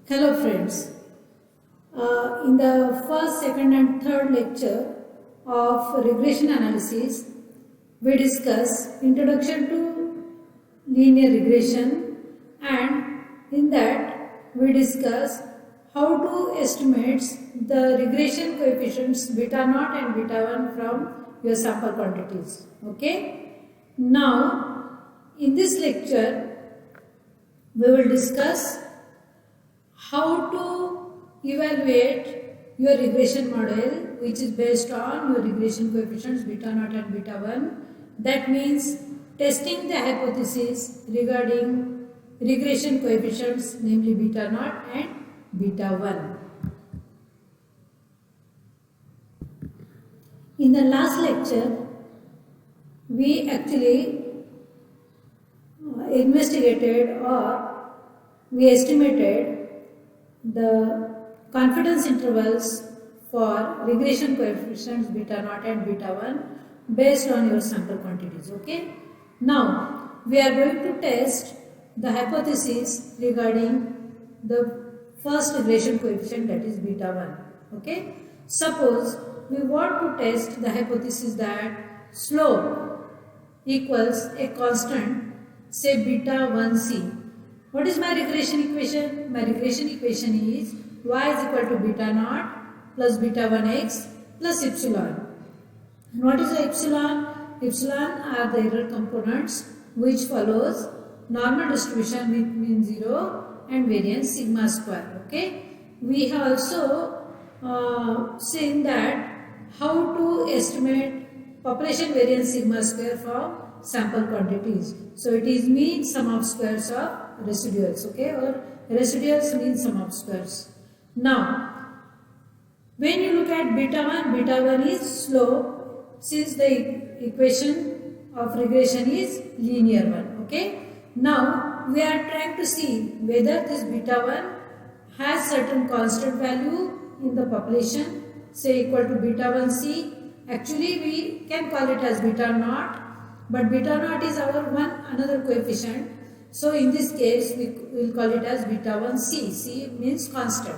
Hello friends. In the first, second and third lecture of regression analysis, we discuss introduction to linear regression, and in that we discuss how to estimate the regression coefficients beta naught and beta 1 from your sample quantities. Okay. Now in this lecture we will discuss how to evaluate your regression model, which is based on your regression coefficients beta naught and beta 1. That means testing the hypothesis regarding regression coefficients, namely beta naught and beta 1. In the last lecture, we actually investigated or we estimated the confidence intervals for regression coefficients beta naught and beta 1 based on your sample quantities. Okay. Now we are going to test the hypothesis regarding the first regression coefficient, that is beta 1. Okay. Suppose we want to test the hypothesis that slope equals a constant, say beta 1c. What is my regression equation? My regression equation is y is equal to beta naught plus beta 1x plus epsilon. And what is the epsilon? Epsilon are the error components which follows normal distribution with mean 0 and variance sigma square. Okay. We have also seen that how to estimate population variance sigma square from sample quantities. So it is mean sum of squares of residuals, okay, or residuals mean sum of squares. Now when you look at beta 1 is slope, since the equation of regression is linear one. Okay. Now we are trying to see whether this beta 1 has certain constant value in the population, say equal to beta 1c. Actually we can call it as beta naught, but beta naught is our another coefficient. So in this case we will call it as beta 1c. C means constant.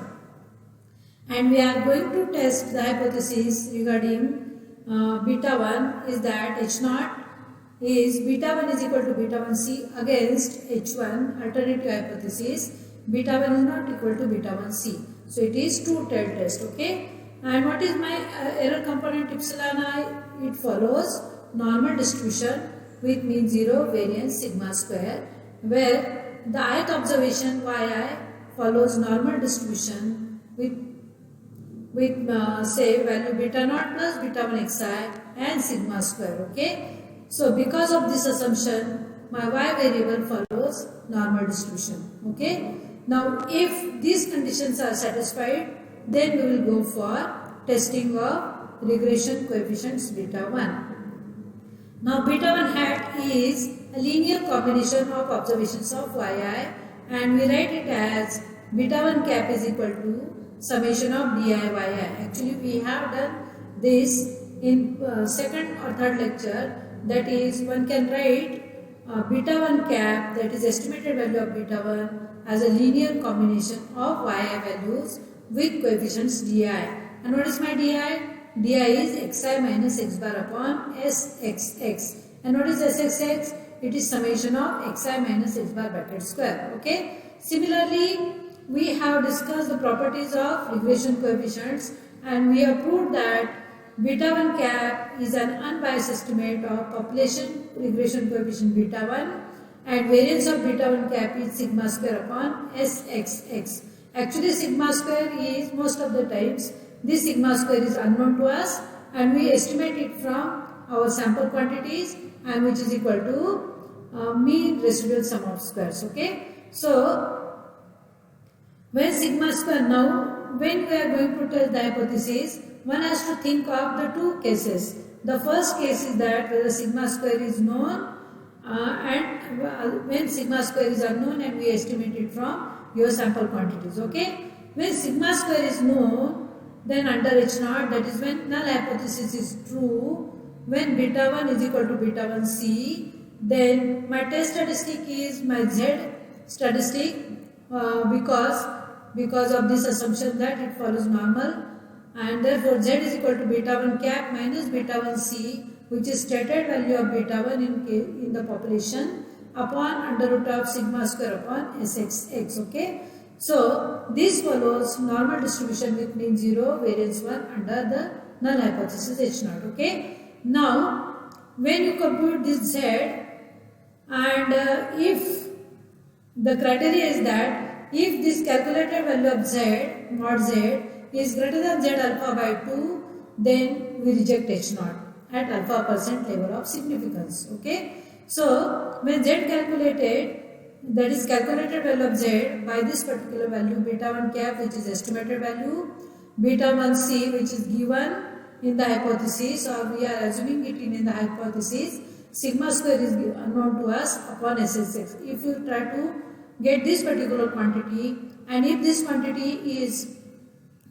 And we are going to test the hypothesis regarding beta 1 is that h naught is beta 1 is equal to beta 1c against h1, alternative hypothesis beta 1 is not equal to beta 1c. So it is two-tailed test. Okay. And what is my error component epsilon I? It follows normal distribution with mean 0 variance sigma square, where the ith observation yi follows normal distribution with say value beta naught plus beta 1 xi and sigma square. Okay. So because of this assumption, my y variable follows normal distribution. Okay. Now if these conditions are satisfied, then we will go for testing of regression coefficients beta 1. Now beta 1 hat is a linear combination of observations of yi, and we write it as beta 1 cap is equal to summation of di yi. Actually we have done this in second or third lecture, that is one can write beta 1 cap, that is estimated value of beta 1, as a linear combination of yi values with coefficients di. And what is my di? Di is xi minus x bar upon sxx. And what is sxx? It is summation of xi minus x bar bracket square. Okay. Similarly, we have discussed the properties of regression coefficients, and we have proved that beta 1 cap is an unbiased estimate of population regression coefficient beta 1, and variance of beta 1 cap is sigma square upon sxx. Actually sigma square is, most of the times this sigma square is unknown to us, and we estimate it from our sample quantities, and which is equal to mean residual sum of squares. Okay. So when sigma square, now when we are going to test the hypothesis, one has to think of the two cases. The first case is that whether sigma square is known and when sigma square is unknown and we estimate it from your sample quantities. Okay. When sigma square is known, then under h naught, that is when null hypothesis is true, when beta 1 is equal to beta 1c, then my test statistic is my z statistic because because of this assumption that it follows normal, and therefore z is equal to beta 1 cap minus beta 1 c, which is stated value of beta 1 in the population, upon under root of sigma square upon sxx. Okay, so this follows normal distribution with mean 0, variance 1 under the null hypothesis h0. Okay, now when you compute this z, and if the criteria is that if this calculated value of z mod z is greater than z alpha by 2, then we reject h0 at alpha percent level of significance. Okay, so when z calculated, that is calculated value of z by this particular value beta 1 cap, which is estimated value, beta 1 c, which is given in the hypothesis, or we are assuming it in the hypothesis, sigma square is unknown to us upon SSX. If you try to get this particular quantity, and if this quantity is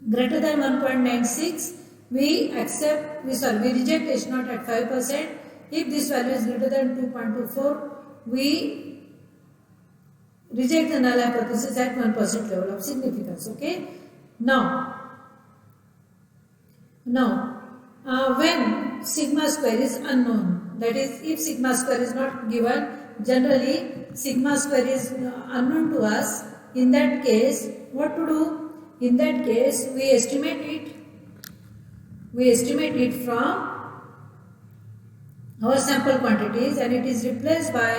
greater than 1.96, we reject H0 at 5%. If this value is greater than 2.24, we reject the null hypothesis at 1% level of significance. Okay. Now when sigma square is unknown, that is, if sigma square is not given, generally sigma square is unknown to us. In that case, what to do? In that case, we estimate it from our sample quantities, and it is replaced by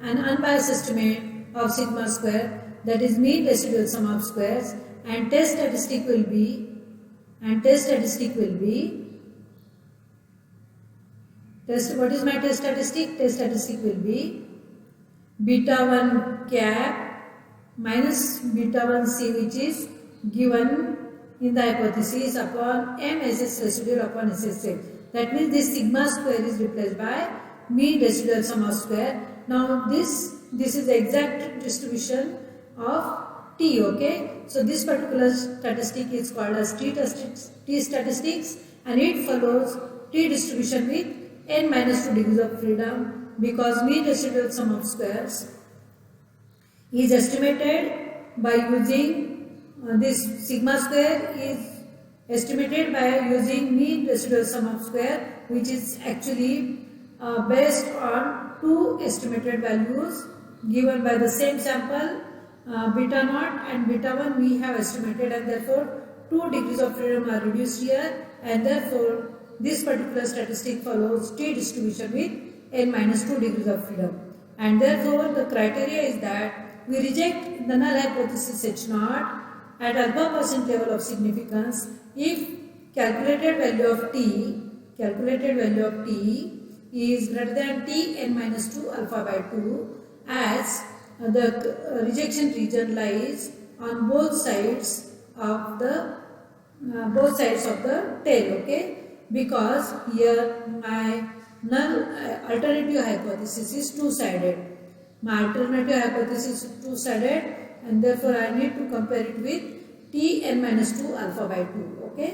an unbiased estimate of sigma square, that is mean residual sum of squares, and test statistic will be what is my test statistic? Test statistic will be beta 1 cap minus beta 1 c, which is given in the hypothesis, upon m SS residual upon SSX. That means this sigma square is replaced by mean residual sum of square. Now this is the exact distribution of t. Okay, so this particular statistic is called as t statistics, and it follows t distribution with n minus 2 degrees of freedom, because mean residual sum of squares is estimated by using this sigma square is estimated by using mean residual sum of square, which is actually based on two estimated values given by the same sample, beta naught and beta 1 we have estimated, and therefore 2 degrees of freedom are reduced here, and therefore this particular statistic follows t distribution with n minus 2 degrees of freedom, and therefore the criteria is that we reject the null hypothesis h0 at alpha percent level of significance if calculated value of t is greater than t n minus 2 alpha by 2, as the rejection region lies on both sides of the tail. Okay, because here my null alternative hypothesis is two-sided. My alternative hypothesis is two-sided, and therefore I need to compare it with t n minus 2 alpha by 2. Okay.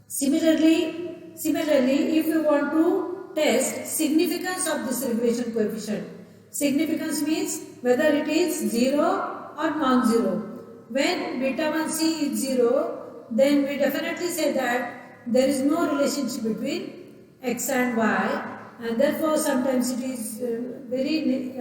Similarly, if you want to test significance of this regression coefficient, significance means whether it is 0 or non-zero. When beta 1c is 0, then we definitely say that there is no relationship between x and y, and therefore sometimes it is very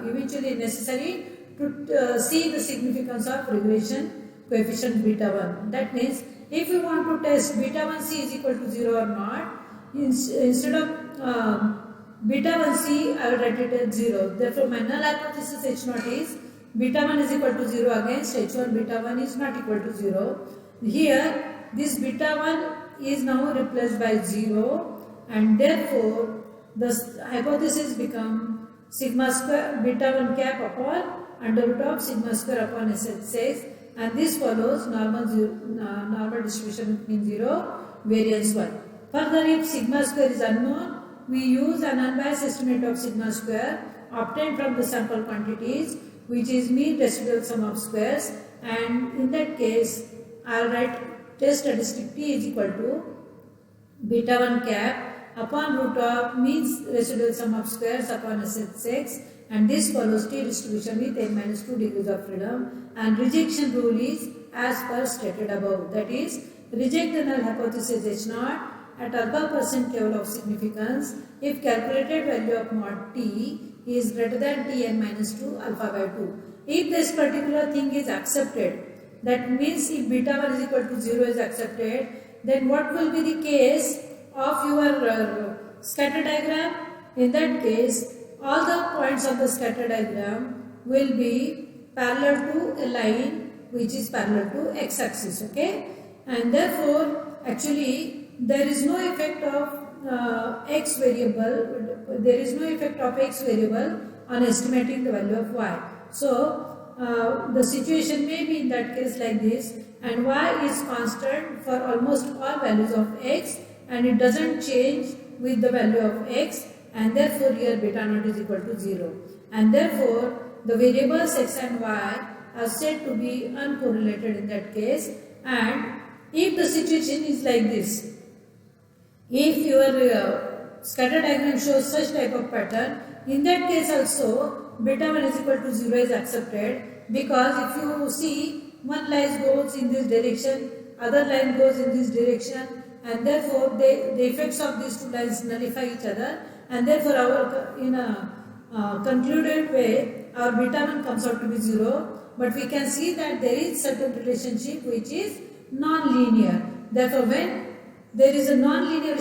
eventually necessary to see the significance of regression coefficient beta 1. That means if you want to test beta 1c is equal to 0 or not, instead of beta 1c I will write it as 0. Therefore my null hypothesis h0 is beta 1 is equal to 0 against h1 beta 1 is not equal to 0. Here this beta 1 is now replaced by 0, and therefore the hypothesis become sigma square beta 1 cap upon under root of sigma square upon SSX, and this follows normal distribution mean 0, variance 1. Further, if sigma square is unknown, we use an unbiased estimate of sigma square obtained from the sample quantities, which is mean residual sum of squares, and in that case I will write test statistic t is equal to beta 1 cap upon root of mean residual sum of squares upon SSX, and this follows T distribution with n minus 2 degrees of freedom, and rejection rule is as per stated above, that is, reject the null hypothesis H0 at alpha percent level of significance if calculated value of mod T is greater than Tn minus 2 alpha by 2. If this particular thing is accepted, that means if beta 1 is equal to 0 is accepted, then what will be the case of your scatter diagram? In that case, all the points of the scatter diagram will be parallel to a line which is parallel to x-axis, okay? And therefore, actually, there is no effect of x variable, there is no effect of x variable on estimating the value of y. So, the situation may be in that case like this, and y is constant for almost all values of x, and it doesn't change with the value of x, and therefore here beta naught is equal to 0. And therefore, the variables x and y are said to be uncorrelated in that case. And if the situation is like this, if your scatter diagram shows such type of pattern, in that case also beta 1 is equal to 0 is accepted, because if you see one line goes in this direction, other line goes in this direction, and therefore the effects of these two lines nullify each other, and therefore our in a concluded way our beta 1 comes out to be 0. But we can see that there is certain relationship which is non-linear. Therefore, when there is a non-linear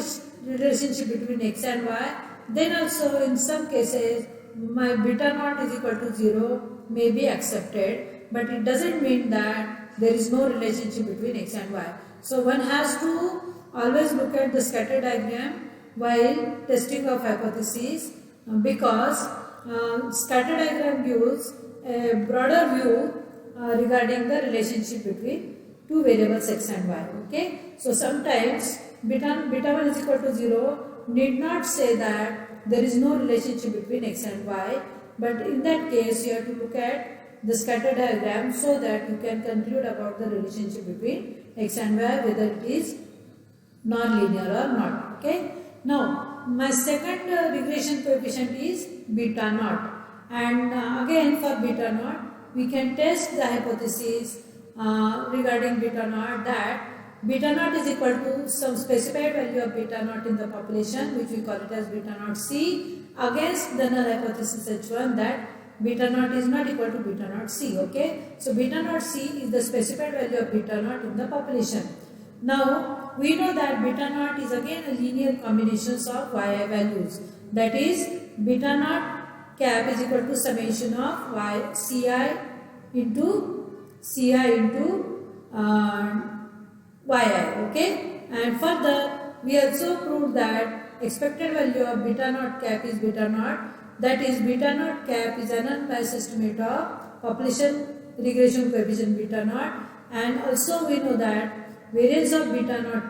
relationship between x and y, then also in some cases my beta naught is equal to 0 may be accepted, but it doesn't mean that there is no relationship between x and y. So one has to always look at the scatter diagram while testing of hypotheses, because scatter diagram gives a broader view regarding the relationship between two variables x and y. Okay, so sometimes beta 1 is equal to 0 need not say that there is no relationship between x and y, but in that case you have to look at the scatter diagram so that you can conclude about the relationship between x and y, whether it is non-linear or not. Okay, now my second regression coefficient is beta naught, and again for beta naught we can test the hypothesis regarding beta naught, that beta naught is equal to some specified value of beta naught in the population, which we call it as beta naught C, against the null hypothesis H1 that beta naught is not equal to beta naught C. Okay, so beta naught C is the specified value of beta naught in the population. Now we know that beta naught is again a linear combinations of yi values, that is beta naught cap is equal to summation of ci into yi. Okay, and further we also proved that expected value of beta naught cap is beta naught, that is beta naught cap is an unbiased estimate of population regression coefficient beta naught, and also we know that variance of beta naught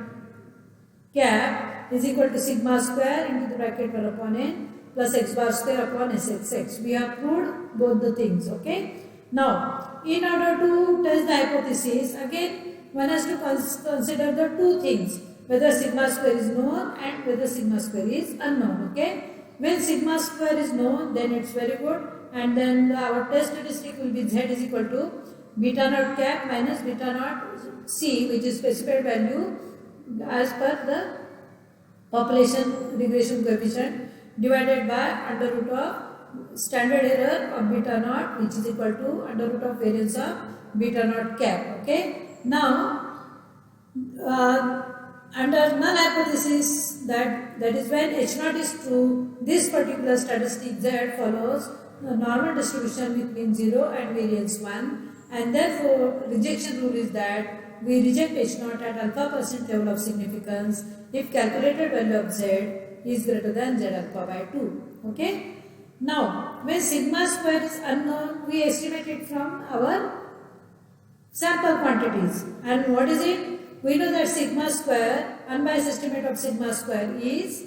cap is equal to sigma square into the bracket 1 upon n plus x bar square upon sxx. We have proved both the things. Okay, now in order to test the hypothesis, again one has to consider the two things, whether sigma square is known and whether sigma square is unknown. Okay, when sigma square is known, then it's very good, and then our test statistic will be z is equal to beta naught cap minus beta naught c, which is specified value as per the population regression coefficient, divided by under root of standard error of beta naught, which is equal to under root of variance of beta naught cap. Okay, now under null hypothesis, that is when H0 is true, this particular statistic Z follows the normal distribution with mean 0 and variance 1, and therefore rejection rule is that we reject H0 at alpha percent level of significance if calculated value of Z is greater than Z alpha by 2. Okay, now when sigma square is unknown, we estimate it from our sample quantities, and what is it? We know that sigma square, unbiased estimate of sigma square is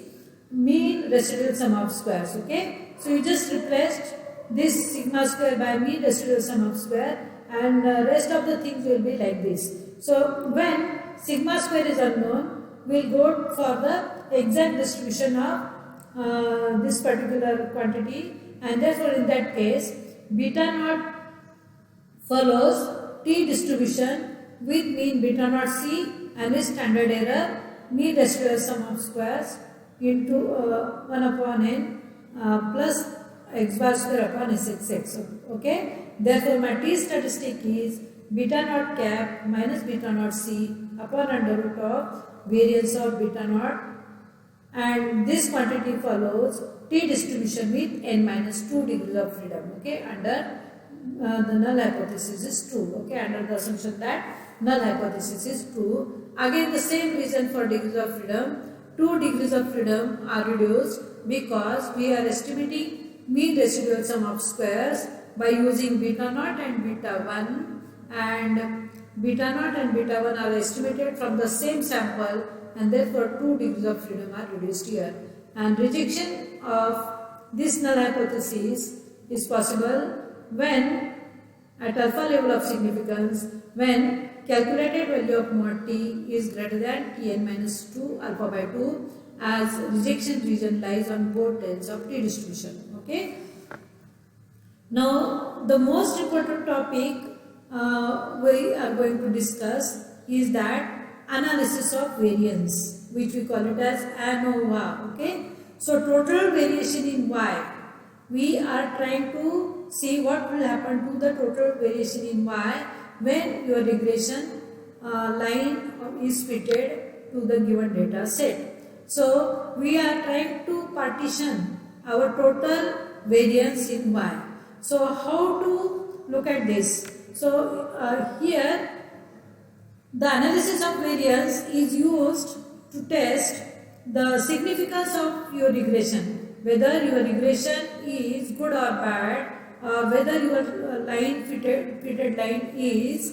mean residual sum of squares. Okay, so you just replaced this sigma square by mean residual sum of square, and rest of the things will be like this. So when sigma square is unknown, we'll go for the exact distribution of this particular quantity, and therefore in that case beta naught follows t distribution with mean beta naught c and with standard error mean residual sum of squares into 1 upon n plus x bar square upon sxx. Okay, therefore my t statistic is beta naught cap minus beta naught c upon under root of variance of beta naught, and this quantity follows t distribution with n minus 2 degrees of freedom. Okay, under the null hypothesis is true. Okay, under the assumption that null hypothesis is true. Again the same reason for degrees of freedom. 2 degrees of freedom are reduced because we are estimating mean residual sum of squares by using beta naught and beta 1, and beta naught and beta 1 are estimated from the same sample, and therefore 2 degrees of freedom are reduced here. And rejection of this null hypothesis is possible when at alpha level of significance, when calculated value of mod t is greater than tn minus 2 alpha by 2, as rejection region lies on both tails of t distribution. Okay. Now the most important topic we are going to discuss is that analysis of variance, which we call it as ANOVA. Okay. So total variation in y, we are trying to see what will happen to the total variation in y when your regression line is fitted to the given data set. So we are trying to partition our total variance in y. So how to look at this? So here the analysis of variance is used to test the significance of your regression, whether your regression is good or bad, or whether your fitted line is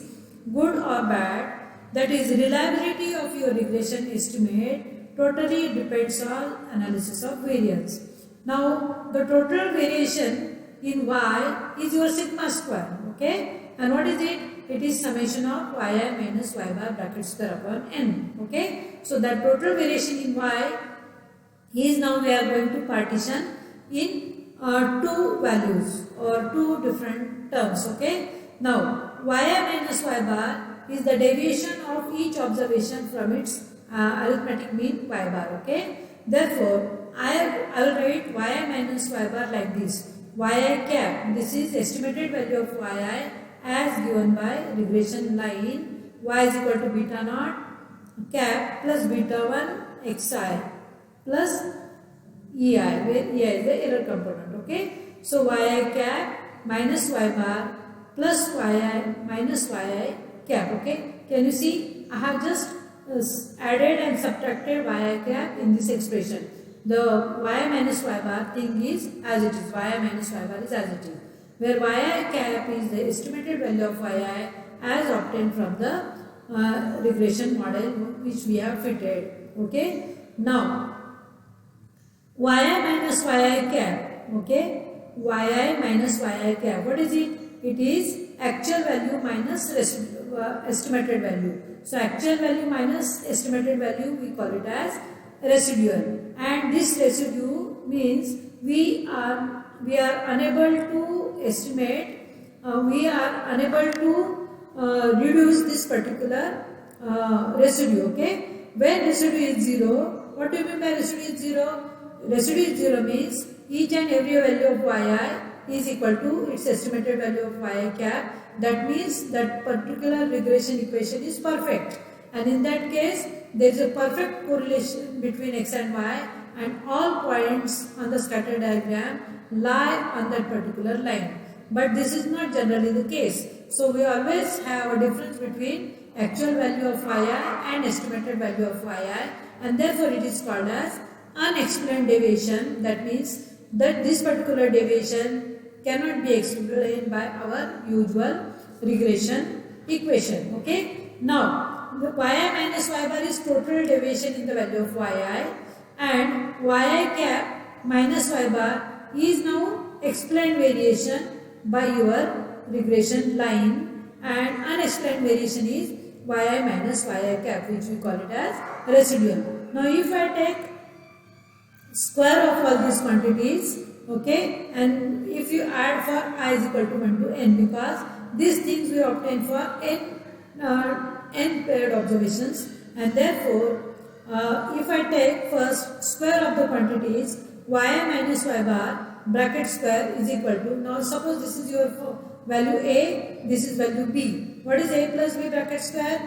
good or bad. That is, reliability of your regression estimate totally depends on analysis of variance. Now the total variation in y is your sigma square. Okay, and what is it? It is summation of yi minus y bar bracket square upon n. Okay, so that total variation in y is, now we are going to partition in two values or two different terms. Okay, now yi minus y bar is the deviation of each observation from its arithmetic mean y bar. Okay, therefore I will write yi minus y bar like this: yi cap, this is estimated value of yi as given by regression line, y is equal to beta naught cap plus beta 1 xi plus ei, where ei is the error component. Okay, so yi cap minus y bar plus yi minus yi cap. Okay, can you see I have just added and subtracted yi cap in this expression. The y minus y bar thing is as it is, yi minus y bar is as it is, where yi cap is the estimated value of yi as obtained from the regression model which we have fitted. Okay, now yi minus yi cap. Okay, yi minus yi cap, what is it? It is actual value minus estimated value. So actual value minus estimated value, we call it as residual, and this residue means we are unable to estimate, we are unable to reduce this particular residue. Okay, when residue is 0, what do you mean by residue is 0? Residue is 0 means each and every value of yi is equal to its estimated value of yi cap. That means that particular regression equation is perfect, and in that case there is a perfect correlation between x and y, and all points on the scatter diagram lie on that particular line. But this is not generally the case. So we always have a difference between actual value of yi and estimated value of yi, and therefore it is called as unexplained deviation. That means that this particular deviation cannot be explained by our usual regression equation. Okay, now the yi minus y bar is total deviation in the value of yi, and yi cap minus y bar is now explained variation by your regression line, and unexplained variation is yi minus yi cap, which we call it as residual. Now if I take square of all these quantities, Okay, and if you add for I is equal to 1 to n, because these things we obtain for n paired observations, and therefore if I take first square of the quantities yi minus y bar bracket square is equal to, now suppose this is your value a, this is value b. What is a plus b bracket square?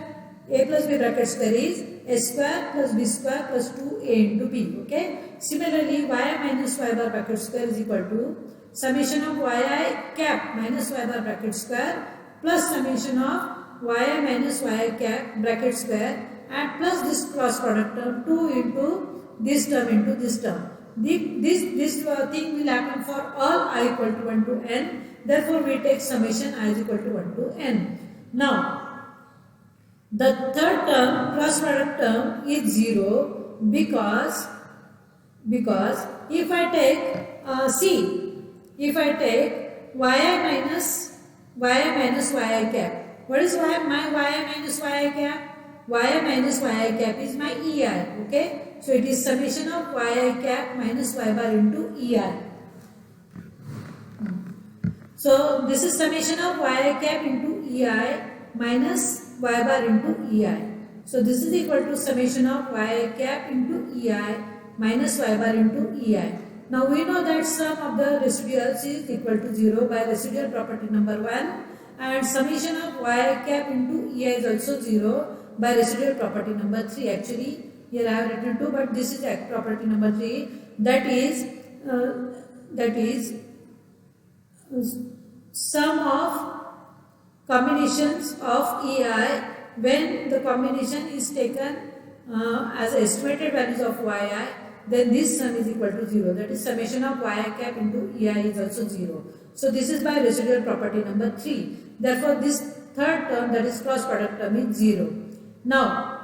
A plus b bracket square is a square plus b square plus 2a into b. Okay. Similarly, yi minus y bar bracket square is equal to summation of yi cap minus y bar bracket square plus summation of yi minus y cap bracket square and plus this cross product term 2 into this term into this term. This thing will happen for all I equal to 1 to n. Therefore, we take summation I is equal to 1 to n. Now, the third term, cross product term, is 0 because if I take if I take yi minus yi cap, what is my yi minus yi cap? yi minus yi cap is my ei. Okay, so it is summation of yi cap minus y bar into ei. So this is summation of yi cap into ei minus y bar into ei. So this is equal to summation of yi cap into ei minus y bar into ei. Now we know that sum of the residuals is equal to 0 by residual property number 1, and summation of y cap into ei is also 0 by residual property number 3. Actually here I have written 2, but this is property number 3, that is sum of combinations of ei when the combination is taken as estimated values of yi, then this sum is equal to 0. That is summation of yi cap into ei is also 0. So this is by residual property number 3. Therefore, this third term, that is cross product term, is 0. Now,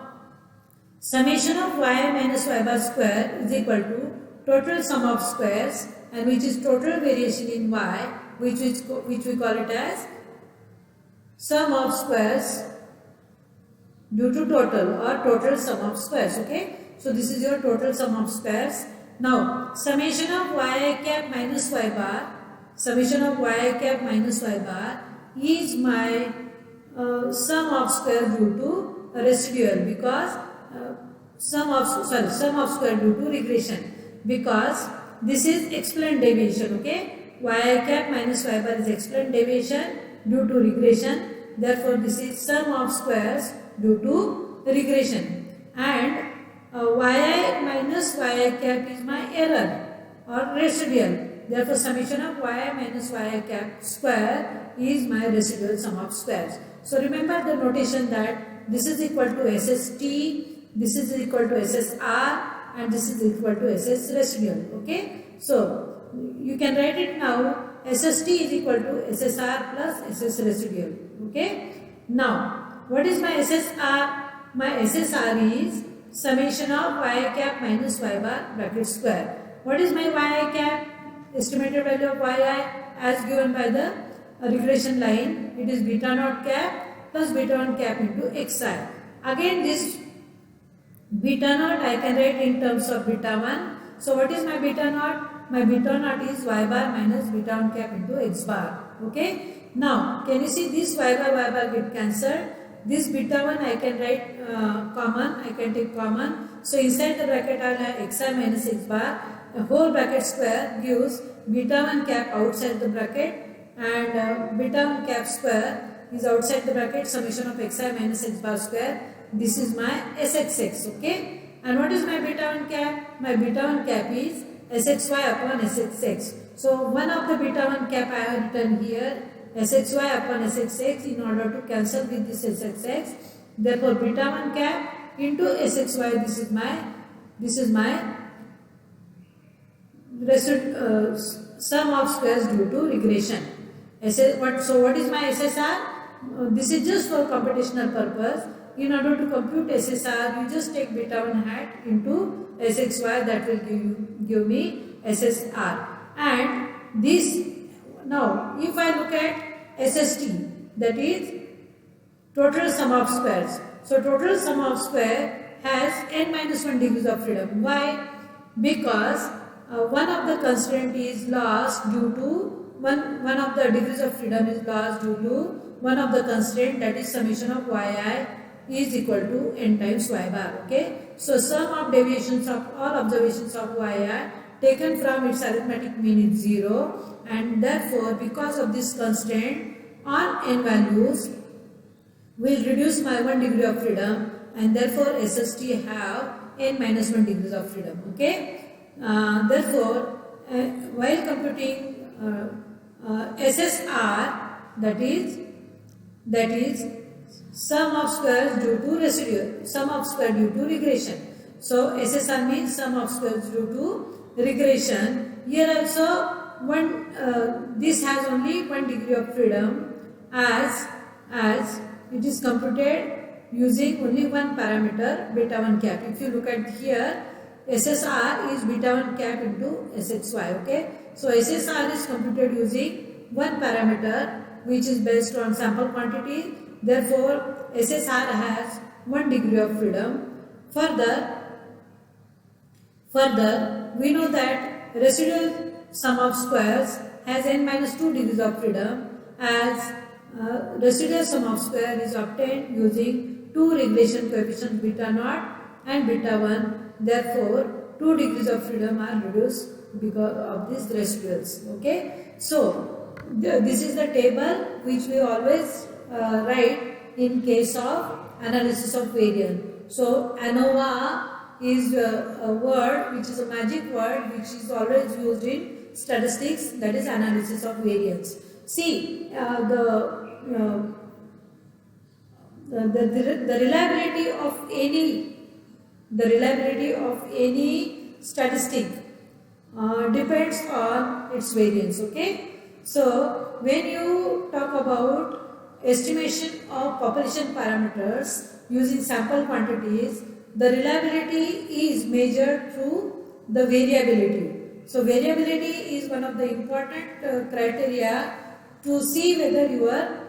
summation of yi minus y bar square is equal to total sum of squares, and which is total variation in y, which we call it as sum of squares due to total, or total sum of squares. Okay, so this is your total sum of squares. Now, summation of yi cap minus y bar, summation of y cap minus y bar is my sum of squares due to residual, because sum of square due to regression, because this is explained deviation. Okay, y cap minus y bar is explained deviation due to regression. Therefore, this is sum of squares due to regression, and yi minus yi cap is my error or residual. Therefore, summation of yi minus yi cap square is my residual sum of squares. So remember the notation that this is equal to SST, this is equal to SSR, and this is equal to SS residual. Okay, so you can write it now. SST is equal to SSR plus SS residual. Okay, now what is my SSR? My SSR is summation of yi cap minus y bar bracket square. What is my yi cap? Estimated value of yi as given by the regression line. It is beta naught cap plus beta 1 cap into xi. Again, this beta naught I can write in terms of beta 1. So what is my beta naught? My beta naught is y bar minus beta 1 cap into x bar. Okay. Now, can you see this y bar get cancelled? This beta 1 I can write common, I can take common. So inside the bracket I will have xi minus x bar. The whole bracket square gives beta 1 cap outside the bracket, and beta 1 cap square is outside the bracket, summation of xi minus x bar square. This is my sxx. Okay. And what is my beta 1 cap? My beta 1 cap is sxy upon sxx. So one of the beta 1 cap I have written here, sxy upon sxx, in order to cancel with this sxx. Therefore, beta 1 cap into sxy, this is my sum of squares due to regression. So what is my SSR? This is just for computational purpose. In order to compute SSR, you just take beta 1 hat into sxy, that will give me SSR. And this, now if I look at SST, that is total sum of squares. So total sum of square has n minus 1 degrees of freedom. Why? Because one of the constraint is lost due to one of the degrees of freedom is lost due to one of the constraint, that is summation of yi is equal to n times y bar. Okay, so sum of deviations of all observations of yi taken from its arithmetic mean is 0, and therefore because of this constraint on n values will reduce my 1 degree of freedom, and therefore SST have n minus 1 degrees of freedom. Okay, therefore while computing SSR, that is sum of squares due to residual, sum of square due to regression. So SSR means sum of squares due to regression. Here also this has only 1 degree of freedom, as it is computed using only one parameter, beta 1 cap. If you look at here, SSR is beta 1 cap into SXY. Okay, so SSR is computed using one parameter which is based on sample quantity. Therefore SSR has 1 degree of freedom. Further we know that residual sum of squares has n minus 2 degrees of freedom, as residual sum of square is obtained using two regression coefficients beta naught and beta 1. Therefore 2 degrees of freedom are reduced because of these residuals. Okay, so this is the table which we always write in case of analysis of variance. So ANOVA is a word which is a magic word which is always used in statistics, that is analysis of variance. See, the reliability of any statistic depends on its variance. Okay, so when you talk about estimation of population parameters using sample quantities, the reliability is measured through the variability. So variability is one of the important criteria to see whether your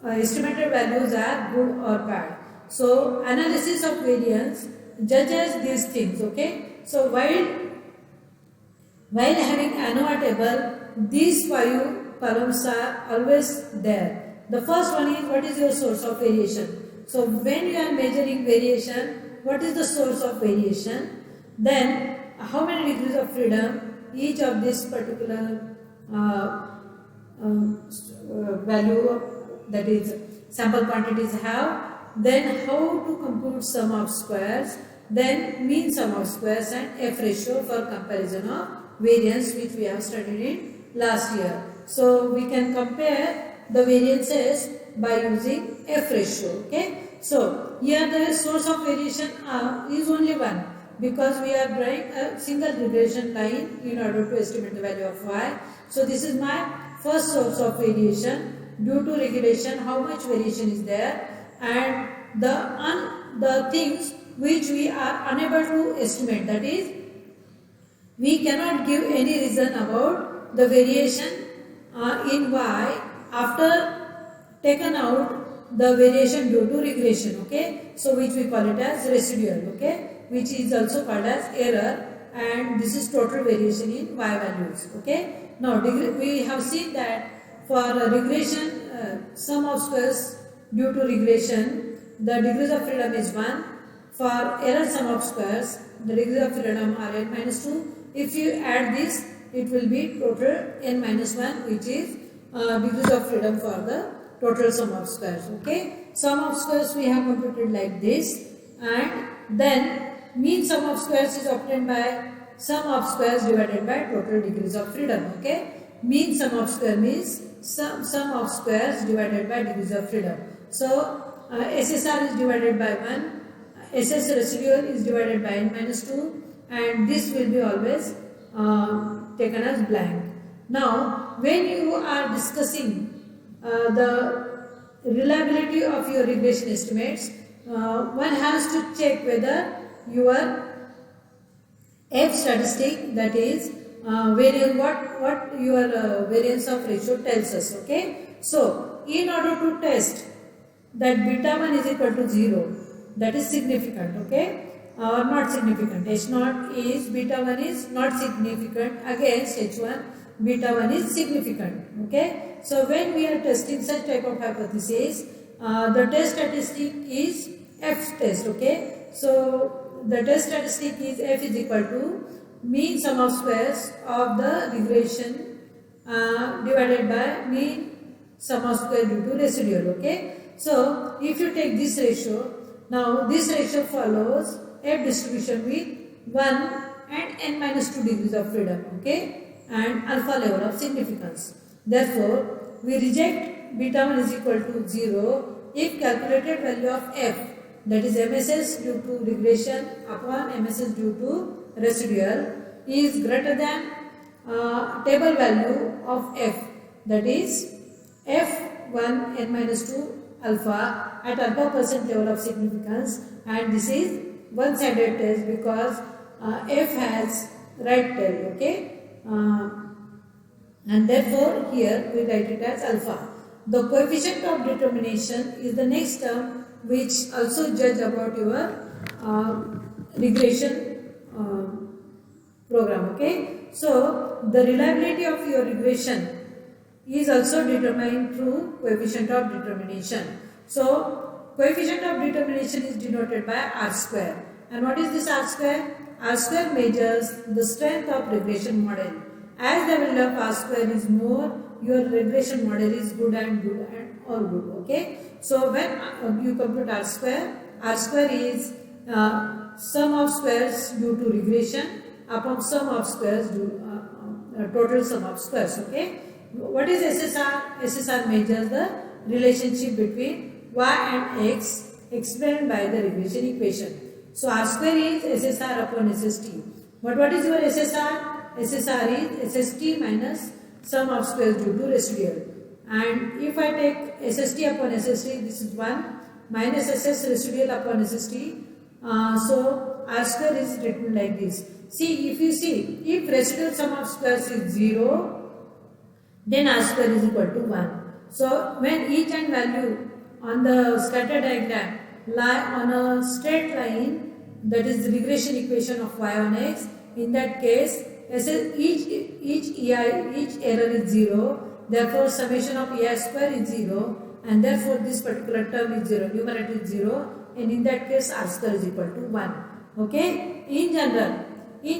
estimated values are good or bad. So analysis of variance judges these things. Okay, so while having ANOVA table, these 5 columns are always there. The first one is, what is your source of variation? So when you are measuring variation, what is the source of variation? Then how many degrees of freedom each of this particular value, that is sample quantities, have. Then how to compute sum of squares, then mean sum of squares, and F ratio for comparison of variance, which we have studied in last year. So we can compare the variances by using F ratio. Okay, so here the source of variation is only one, because we are drawing a single regression line in order to estimate the value of y. So this is my first source of variation. Due to regression, how much variation is there, and the things which we are unable to estimate, that is we cannot give any reason about the variation in y after taken out the variation due to regression. Okay, so which we call it as residual. Okay, which is also called as error, and this is total variation in y values. Okay, now we have seen that for regression, sum of squares due to regression, the degrees of freedom is 1. For error sum of squares, the degrees of freedom are n minus 2. If you add this, it will be total n minus 1, which is degrees of freedom for the total sum of squares. Okay, sum of squares we have computed like this, and then mean sum of squares is obtained by sum of squares divided by total degrees of freedom. Okay, mean sum of square means sum of squares divided by degrees of freedom. So SSR is divided by 1, SS residual is divided by n minus 2, and this will be always taken as blank. Now when you are discussing the reliability of your regression estimates, one has to check whether your F statistic, that is variance, what your variance of ratio tells us. Okay, so in order to test that beta 1 is equal to 0, that is significant. Okay, not significant. H0 is beta 1 is not significant against H1, beta 1 is significant. Okay. So when we are testing such type of hypothesis, the test statistic is F test. Okay. So the test statistic is F is equal to mean sum of squares of the regression divided by mean sum of square due to residual. Okay. So if you take this ratio, now this ratio follows F distribution with 1 and n minus 2 degrees of freedom, okay, and alpha level of significance. Therefore, we reject beta 1 is equal to 0 if calculated value of F, that is MSS due to regression upon MSS due to residual, is greater than table value of F, that is F1 n minus 2 alpha at alpha percent level of significance, and this is one-sided test because F has right tail, okay, and therefore here we write it as alpha. The coefficient of determination is the next term which also judge about your regression program, okay. So the reliability of your regression is also determined through coefficient of determination. So coefficient of determination is denoted by R square. And what is this R square? R square measures the strength of regression model. As the value of R square is more, your regression model is good and all good. Okay. So when you compute R square is sum of squares due to regression upon sum of squares due total sum of squares. Okay. What is SSR? SSR measures the relationship between y and x explained by the regression equation. So R square is SSR upon SST. But what is your SSR? SSR is SST minus sum of squares due to residual. And if I take SST upon SST, this is 1 minus SS residual upon SST. So R square is written like this. See, if you see, if residual sum of squares is 0, then R square is equal to 1. So when each and value on the scatter diagram lie on a straight line, that is the regression equation of y on x, in that case each error is 0, therefore summation of EI square is 0, and therefore this particular term is 0, numerator is 0, and in that case R square is equal to 1. Okay. In general we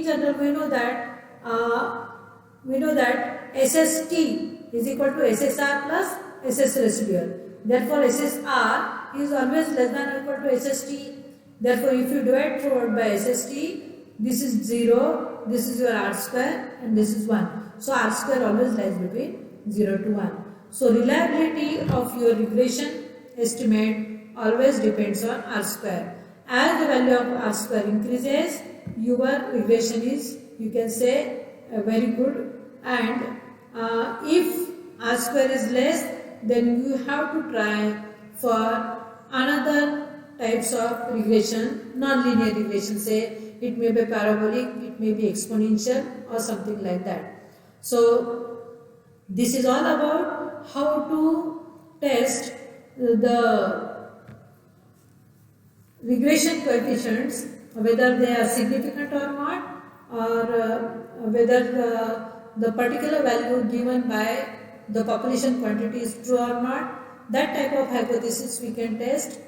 know that SST is equal to SSR plus SS residual. Therefore SSR is always less than or equal to SST. Therefore if you divide throughout by SST, this is 0, this is your R square, and this is 1. So R square always lies between 0 to 1. So reliability of your regression estimate always depends on R square. As the value of R square increases, your regression is, you can say, very good, and if R square is less, then you have to try for another types of regression, non-linear regression, say it may be parabolic, it may be exponential or something like that. So this is all about how to test the regression coefficients, whether they are significant or not, or whether the particular value given by the population quantity is true or not. That type of hypothesis we can test.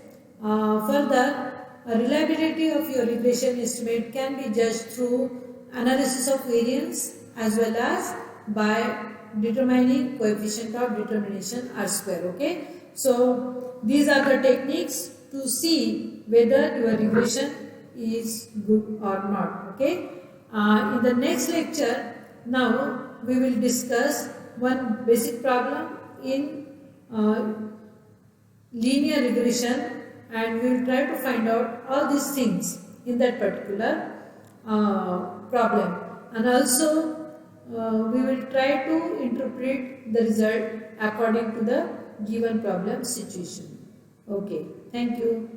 Further, reliability of your regression estimate can be judged through analysis of variance as well as by determining coefficient of determination R square. Okay. So these are the techniques to see whether your regression is good or not. Okay. In the next lecture, now we will discuss one basic problem in linear regression, and we will try to find out all these things in that particular problem, and also we will try to interpret the result according to the given problem situation. Okay, thank you.